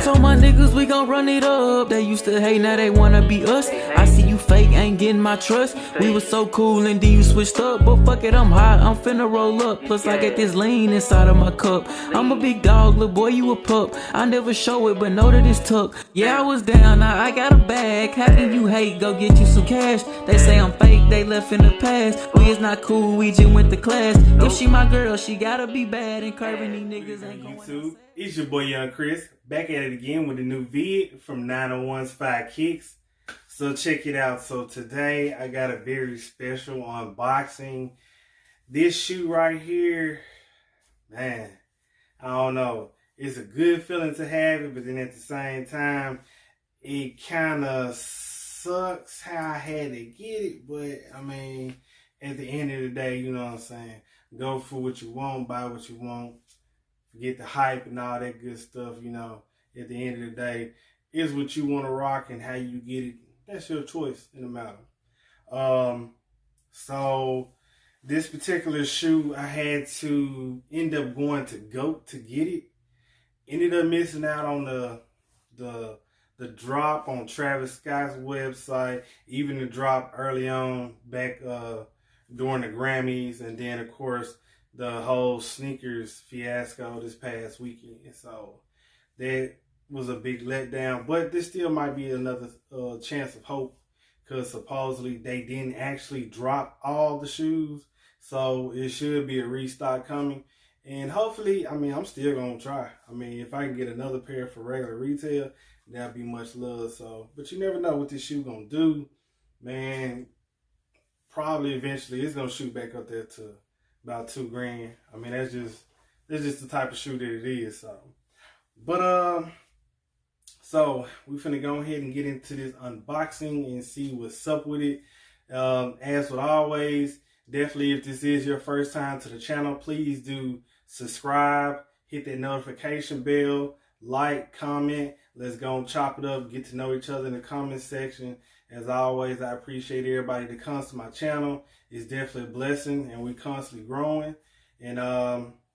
Told my niggas we gon' run it up. They used to hate, now they wanna be us. I see you fake, ain't getting my trust. We was so cool and then you switched up. But fuck it, I'm hot, I'm finna roll up. Plus I got this lean inside of my cup. I'm a big dog, little boy, you a pup. I never show it, but know that it's tuck. Yeah, I was down, now I got a bag. How can you hate? Go get you some cash. They say I'm fake, they left in the past. We is not cool, we just went to class. If she my girl, she gotta be bad. And curving these niggas ain't going YouTube. It's your boy Young Chris, back at it again with a new vid from 901's 5 Kicks. So check it out. So today I got a very special unboxing. This shoe right here, man, I don't know. It's a good feeling to have it, but then at the same time, it kind of sucks how I had to get it. But I mean, at the end of the day, you know what I'm saying? Go for what you want, buy what you want. Forget the hype and all that good stuff, you know. At the end of the day, it's what you want to rock and how you get it. That's your choice in the matter. So this particular shoe, I had to end up going to GOAT to get it. Ended up missing out on the drop on Travis Scott's website, even the drop early on back during the Grammys, and then of course the whole sneakers fiasco this past weekend. So that was a big letdown, but this still might be another chance of hope, because supposedly they didn't actually drop all the shoes, so it should be a restock coming. And hopefully, I mean, I'm still gonna try. I mean, if I can get another pair for regular retail, that'd be much love. So, but you never know what this shoe gonna do, man. Probably eventually it's gonna shoot back up there to about $2 grand. I mean, that's just the type of shoe that it is. So, but so we finna go ahead and get into this unboxing and see what's up with it. As with always, definitely if this is your first time to the channel, please do subscribe, hit that notification bell, like, comment. Let's go and chop it up, get to know each other in the comment section. As always, I appreciate everybody that comes to my channel. It's definitely a blessing, and we're constantly growing. And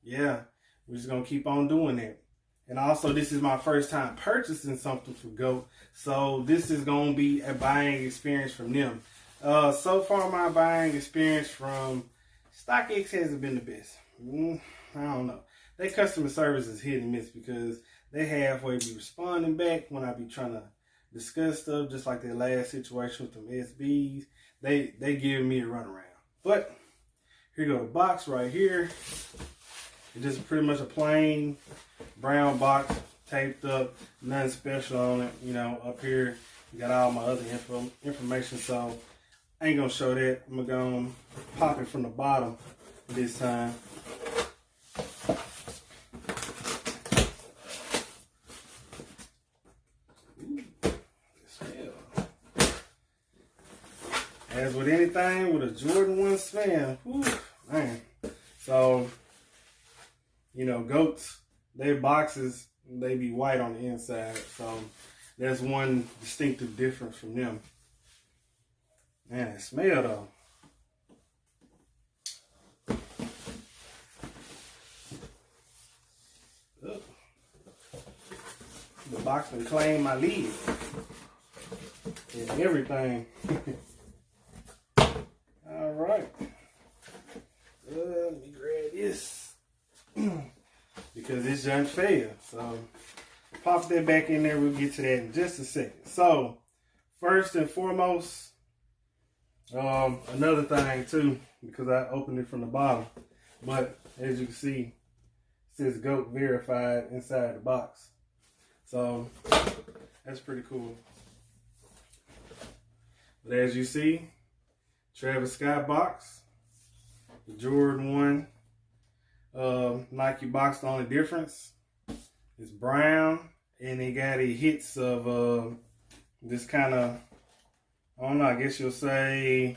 yeah, we're just gonna keep on doing that. And also, this is my first time purchasing something for GOAT, so this is gonna be a buying experience from them. So far, my buying experience from StockX hasn't been the best. I don't know. Their customer service is hit and miss, because they halfway be responding back when I be trying to discuss stuff, just like their last situation with them SBs. They give me a runaround. But here you go, the box right here. It's just pretty much a plain brown box, taped up, nothing special on it. You know, up here, got all my other information, so I ain't gonna show that. I'm gonna pop it from the bottom this time. As with anything with a Jordan 1 fan, whew, man. So, you know, GOATs, their boxes, they be white on the inside. So that's one distinctive difference from them. Man, it smell though. Ugh. The box can claim my lid and everything. All right. Let me grab this because it's unfair. So pop that back in there. We'll get to that in just a second. So first and foremost, another thing too, because I opened it from the bottom, but as you can see, it says GOAT verified inside the box. So that's pretty cool. But as you see, Travis Scott box, the Jordan 1 Nike box. The only difference is brown, and they got a hits of this kind of, I don't know, I guess you'll say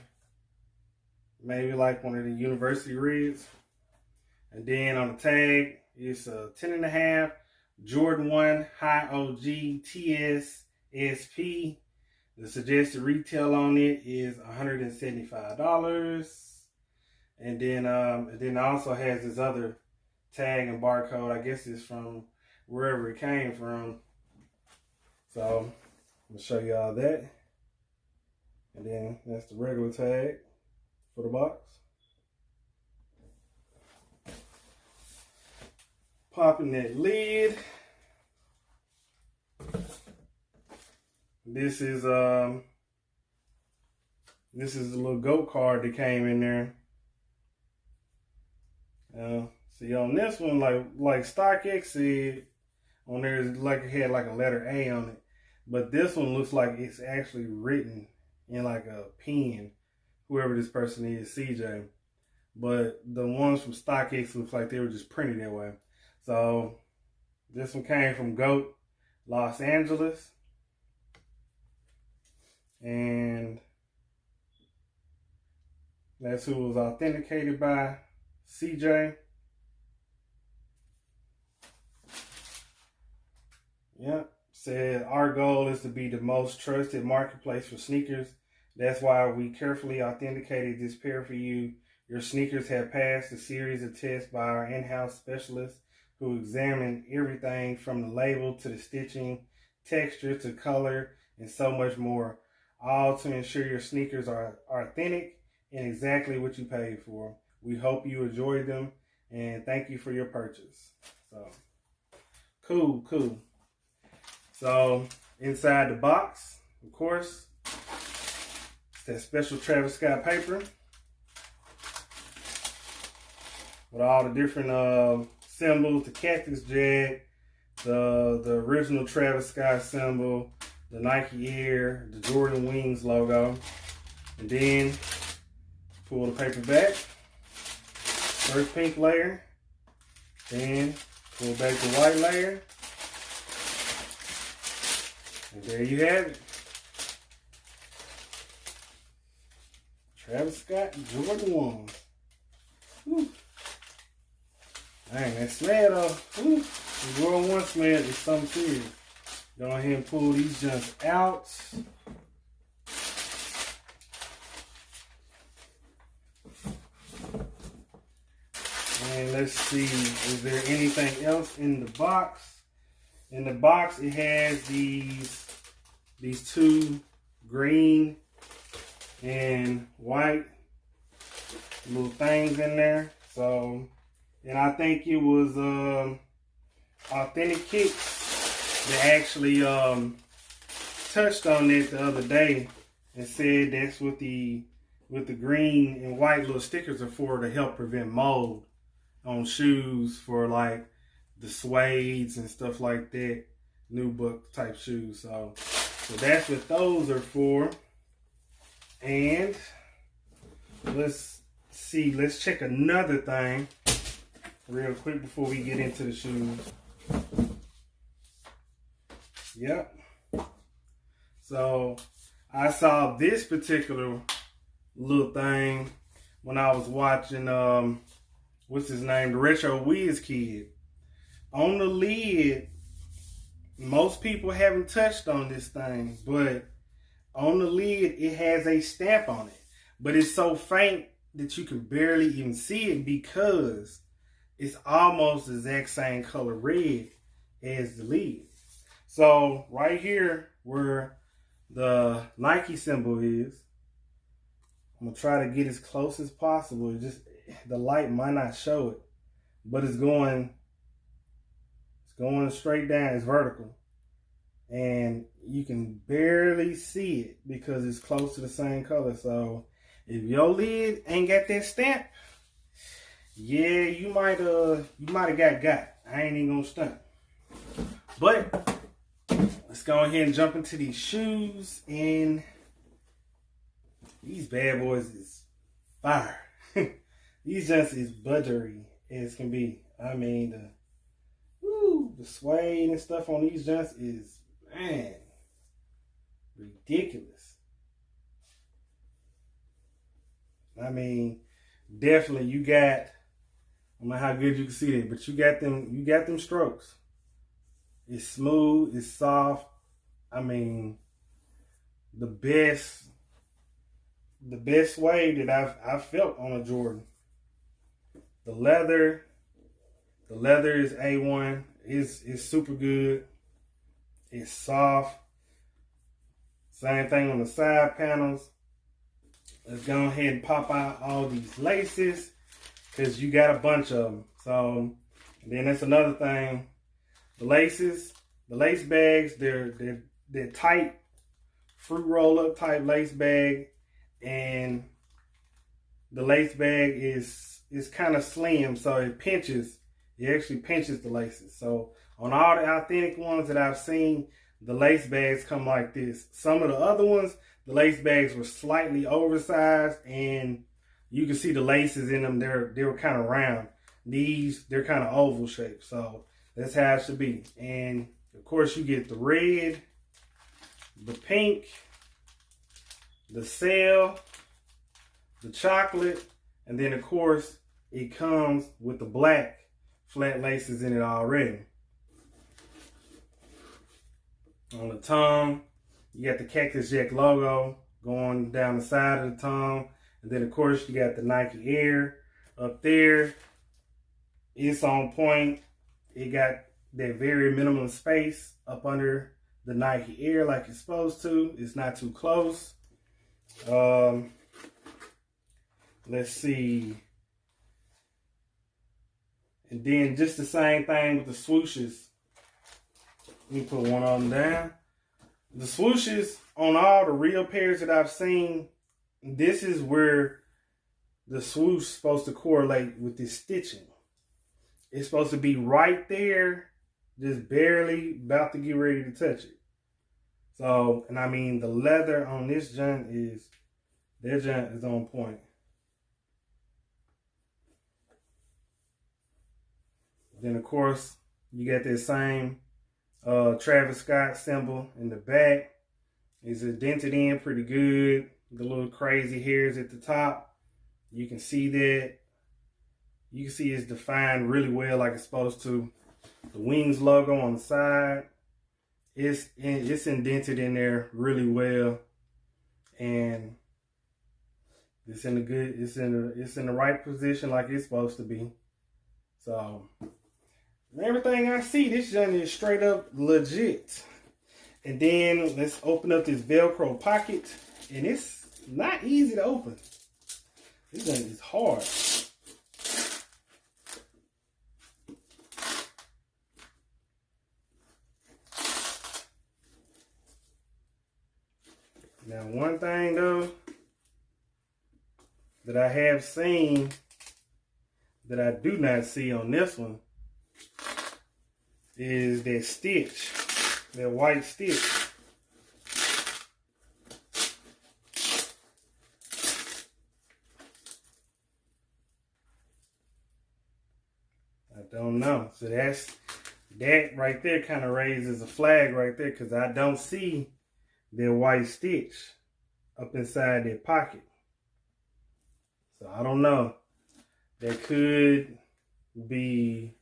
maybe like one of the university reds. And then on the tag, it's a 10.5 Jordan 1 High OG TS SP. The suggested retail on it is $175. And then it also has this other tag and barcode. I guess it's from wherever it came from. So I'm gonna show y'all that. And then that's the regular tag for the box. Popping that lid. This is the little goat card that came in there. See on this one, like StockX said, on there is like it had like a letter A on it, but this one looks like it's actually written in like a pen. Whoever this person is, CJ. But the ones from StockX looks like they were just printed that way. So this one came from Goat, Los Angeles. And that's who was authenticated by, CJ. Yep. Said our goal is to be the most trusted marketplace for sneakers. That's why we carefully authenticated this pair for you. Your sneakers have passed a series of tests by our in-house specialists who examine everything from the label to the stitching, texture to color, and so much more, all to ensure your sneakers are authentic and exactly what you paid for. We hope you enjoyed them, and thank you for your purchase. So, cool. So, inside the box, of course, it's that special Travis Scott paper with all the different symbols, the cactus jack, the original Travis Scott symbol, the Nike Air, the Jordan Wings logo. And then pull the paper back. First pink layer. Then pull back the white layer. And there you have it. Travis Scott Jordan 1. Whew. Dang, that smell though. Whew. The Jordan 1 smell is something serious. Go ahead and pull these joints out. And let's see, is there anything else in the box? In the box, it has these two green and white little things in there. So, and I think it was Authentic Kicks that actually touched on it the other day and said that's what the green and white little stickers are for, to help prevent mold on shoes for like the suedes and stuff like that, nubuck type shoes. So that's what those are for. And let's see, let's check another thing real quick before we get into the shoes. Yep. So I saw this particular little thing when I was watching what's his name, the Retro Wiz Kid. On the lid, most people haven't touched on this thing, but on the lid it has a stamp on it, but it's so faint that you can barely even see it because it's almost the exact same color red as the lid. So right here where the Nike symbol is, I'm gonna try to get as close as possible. Just the light might not show it, but it's going straight down. It's vertical, and you can barely see it because it's close to the same color. So if your lid ain't got that stamp, yeah, you might have got. I ain't even gonna stunt. But let's go ahead and jump into these shoes, and these bad boys is fire. These just is buttery as can be. I mean, the suede and stuff on these joints is, man, ridiculous. I mean, definitely you got, I don't know how good you can see that, but you got them strokes. It's smooth, it's soft. I mean, the best suede that I've felt on a Jordan. The leather is A1. It's super good. It's soft. Same thing on the side panels. Let's go ahead and pop out all these laces because you got a bunch of them. So then that's another thing. The laces, the lace bags, they're tight, fruit roll up type lace bag, and the lace bag is kind of slim, so it pinches. It actually pinches the laces. So on all the authentic ones that I've seen, the lace bags come like this. Some of the other ones, the lace bags were slightly oversized, and you can see the laces in them. They were kind of round. These, they're kind of oval shaped. So that's how it should be. And of course, you get the red, the pink, the sail, the chocolate, and then of course it comes with the black flat laces in it already. On the tongue, you got the Cactus Jack logo going down the side of the tongue, and then of course you got the Nike Air up there. It's on point. It got that very minimum space up under the Nike Air like it's supposed to. It's not too close. Let's see. And then just the same thing with the swooshes. Let me put one of them down. The swooshes on all the real pairs that I've seen, this is where the swoosh is supposed to correlate with this stitching. It's supposed to be right there, just barely about to get ready to touch it. So, and I mean, the leather on this joint is, that joint is on point. Then of course, you got that same Travis Scott symbol in the back. It's indented in pretty good. The little crazy hairs at the top. You can see that. You can see it's defined really well like it's supposed to. The Wings logo on the side. It's indented in there really well. And it's in the right position like it's supposed to be. So everything I see, this journey is straight up legit. And then let's open up this Velcro pocket. And it's not easy to open. This journey is hard. Now, one thing though that I have seen that I do not see on this one is that stitch, that white stitch. I don't know. So that right there kind of raises a flag right there, because I don't see that white stitch up inside that pocket. So I don't know. That could be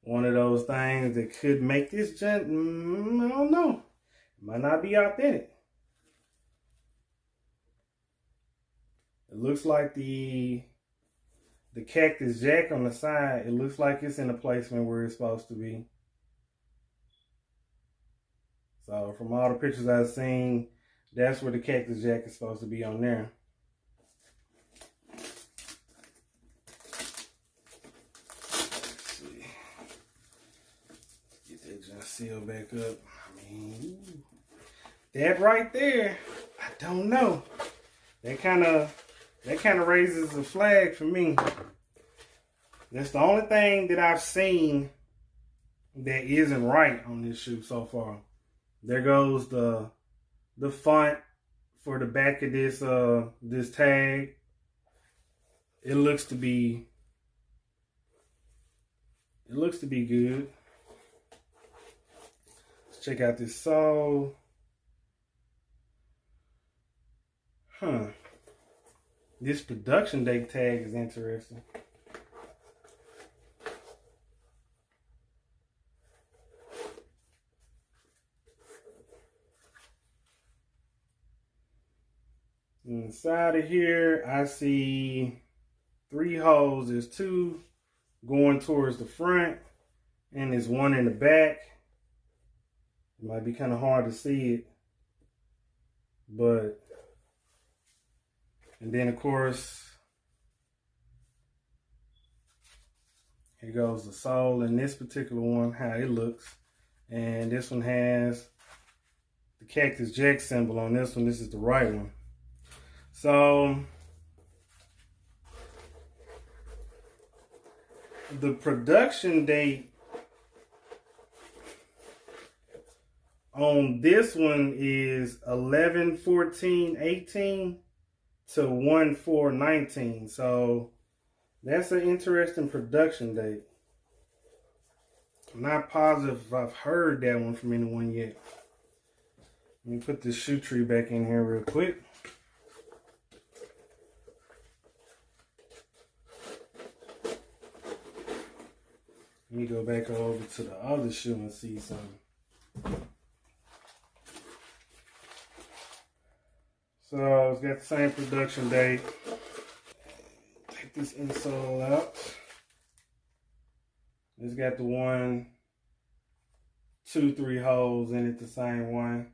one of those things that could make this junk, I don't know. It might not be authentic. It looks like the Cactus Jack on the side, it looks like it's in a placement where it's supposed to be. So from all the pictures I've seen, that's where the Cactus Jack is supposed to be on there. Let's see. Get that junk sealed back up. I mean, that right there, I don't know. That kind of raises a flag for me. That's the only thing that I've seen that isn't right on this shoe so far. There goes the font for the back of this tag. It looks to be good. Let's check out this sole. This production date tag is interesting. Inside of here, I see 3 holes. There's 2 going towards the front, and there's 1 in the back. It might be kind of hard to see it, but, and then of course, here goes the sole in this particular one, how it looks. And this one has the Cactus Jack symbol on this one. This is the right one. So the production date on this one is 11/14/18 to 1/4/19. So that's an interesting production date. I'm not positive if I've heard that one from anyone yet. Let me put this shoe tree back in here real quick. Let me go back over to the other shoe and see something. So it's got the same production date. Take this insole out. It's got the 1, 2, 3 holes in it, the same one.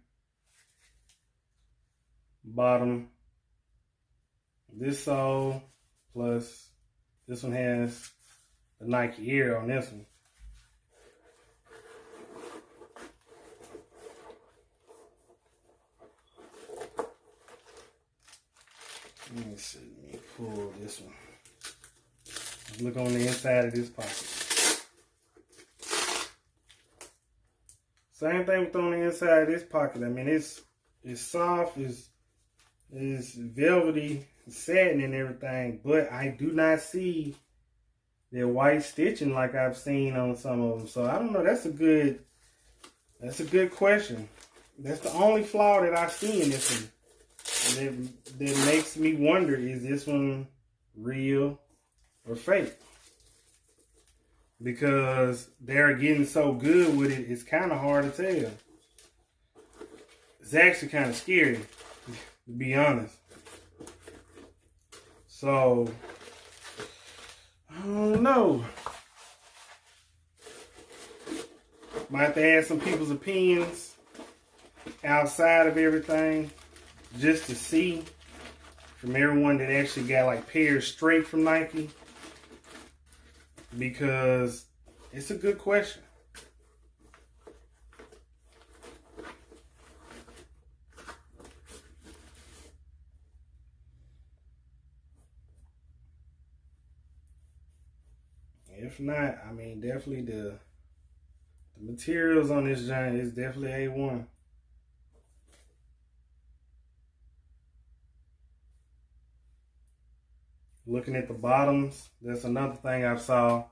Bottom. This sole plus this one has the Nike Air on this one. Let me see. Let me pull this one. Look on the inside of this pocket. Same thing with on the inside of this pocket. I mean, it's soft, it's velvety, satin and everything, but I do not see the white stitching like I've seen on some of them. So I don't know. That's a good question. That's the only flaw that I see in this one. And that makes me wonder, is this one real or fake? Because they're getting so good with it, it's kind of hard to tell. It's actually kind of scary, to be honest. So, I don't know. Might have to ask some people's opinions outside of everything, just to see from everyone that actually got like pairs straight from Nike, because it's a good question. If not, I mean, definitely the materials on this joint is definitely A1. Looking at the bottoms, that's another thing I saw.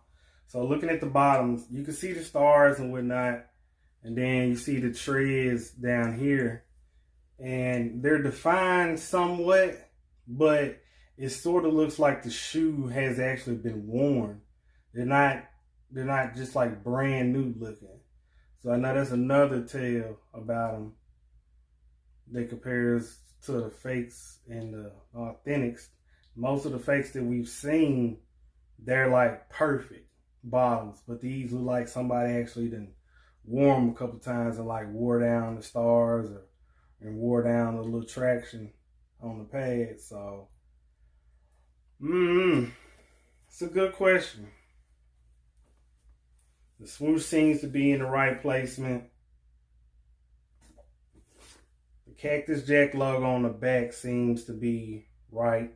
So looking at the bottoms, you can see the stars and whatnot, and then you see the treads down here, and they're defined somewhat, but it sort of looks like the shoe has actually been worn. They're not just like brand new looking. So I know that's another tale about them that compares to the fakes and the authentics. Most of the fakes that we've seen, they're like perfect bottoms, but these look like somebody actually done wore them a couple times and like wore down the stars and wore down the little traction on the pad. So, it's a good question. The swoosh seems to be in the right placement. The Cactus Jack logo on the back seems to be right.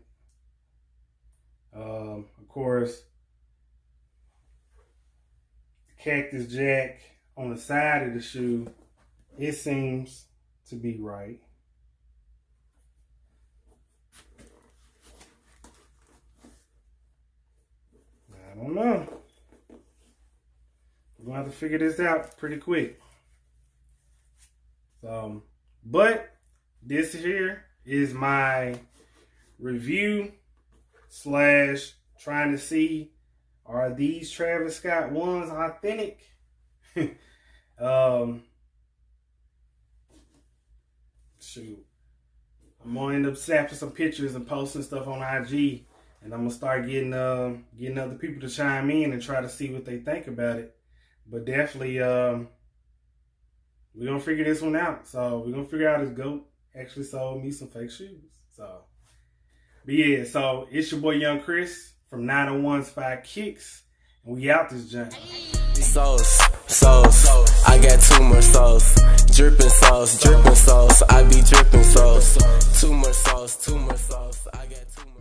Of course, the Cactus Jack on the side of the shoe, it seems to be right. I don't know. We're gonna have to figure this out pretty quick. So, but this here is my review / trying to see, are these Travis Scott ones authentic? Shoot, I'm gonna end up snapping some pictures and posting stuff on IG, and I'm gonna start getting other people to chime in and try to see what they think about it. But definitely, we're gonna figure this one out. So we're gonna figure out if GOAT actually sold me some fake shoes. So, but yeah, so it's your boy Young Chris from 901's 5 Kicks, and we out this joint. Sauce, I got 2 more sauce. Dripping sauce, I be dripping sauce. 2 more sauce, I got 2 more.